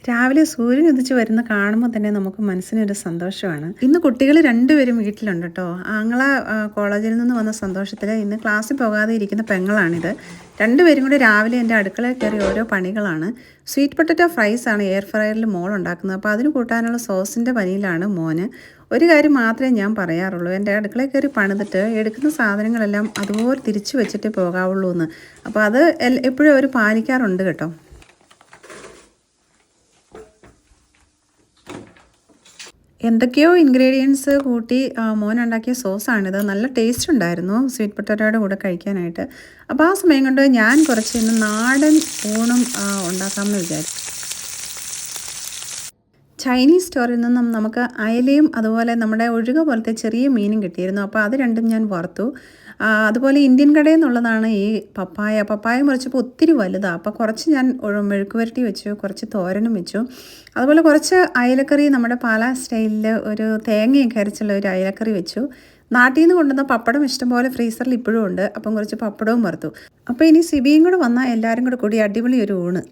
രാവിലെ സൂര്യൻ ഉദിച്ച് വരുന്ന കാണുമ്പോൾ തന്നെ നമുക്ക് മനസ്സിനൊരു സന്തോഷമാണ്. ഇന്ന് കുട്ടികൾ രണ്ടുപേരും വീട്ടിലുണ്ട് കേട്ടോ. ആങ്ങള കോളേജിൽ നിന്ന് വന്ന സന്തോഷത്തിൽ ഇന്ന് ക്ലാസ്സിൽ പോകാതെ ഇരിക്കുന്ന പെങ്ങളാണിത്. രണ്ടുപേരും കൂടി രാവിലെ എൻ്റെ അടുക്കളയിൽ കയറി ഓരോ പണികളാണ്. സ്വീറ്റ് പൊട്ടറ്റോ ഫ്രൈസ് ആണ് എയർ ഫ്രയറിൽ മോൾ ഉണ്ടാക്കുന്നത്. അപ്പോൾ അതിന് കൂട്ടാനുള്ള സോസിൻ്റെ പനിയിലാണ് മോന്. ഒരു കാര്യം മാത്രമേ ഞാൻ പറയാറുള്ളൂ, എൻ്റെ അടുക്കളയിൽ കയറി പണിതിട്ട് എടുക്കുന്ന സാധനങ്ങളെല്ലാം അതുപോലെ തിരിച്ചു വെച്ചിട്ടേ പോകാവുള്ളൂ എന്ന്. അപ്പോൾ അത് എപ്പോഴും അവർ പാലിക്കാറുണ്ട് കേട്ടോ. എന്തൊക്കെയോ ഇൻഗ്രീഡിയൻസ് കൂട്ടി മോനുണ്ടാക്കിയ സോസാണിത്. നല്ല ടേസ്റ്റ് ഉണ്ടായിരുന്നു സ്വീറ്റ് പൊട്ടാറ്റോയുടെ കൂടെ കഴിക്കാനായിട്ട്. അപ്പോൾ ആ സമയം കൊണ്ട് ഞാൻ കുറച്ച് ഇന്ന് നാടൻ ഊണും ഉണ്ടാക്കാമെന്ന് വിചാരിച്ചു. ചൈനീസ് സ്റ്റോറിൽ നിന്നും നമുക്ക് അയലയും അതുപോലെ നമ്മുടെ ഒഴുക പോലത്തെ ചെറിയ മീനും കിട്ടിയിരുന്നു. അപ്പോൾ അത് രണ്ടും ഞാൻ വറുത്തു. അതുപോലെ ഇന്ത്യൻ കടയിൽ നിന്നുള്ളതാണ് ഈ പപ്പായ മുറിച്ചപ്പോൾ ഒത്തിരി വലുതാണ്. അപ്പോൾ കുറച്ച് ഞാൻ മെഴുക്ക് പുരട്ടി വെച്ചു, കുറച്ച് തോരനും വെച്ചു. അതുപോലെ കുറച്ച് അയലക്കറി, നമ്മുടെ പാലാ സ്റ്റൈലിൽ ഒരു തേങ്ങയൊക്കെ അരച്ചുള്ള ഒരു അയലക്കറി വെച്ചു. നാട്ടിൽ നിന്ന് കൊണ്ടുവന്ന പപ്പടം ഇഷ്ടംപോലെ ഫ്രീസറിൽ ഇപ്പോഴും ഉണ്ട്. അപ്പം കുറച്ച് പപ്പടവും വറുത്തു. അപ്പോൾ ഇനി സിബിയും കൂടെ വന്നാൽ എല്ലാവരും കൂടി അടിപൊളി ഒരു ഊണ്.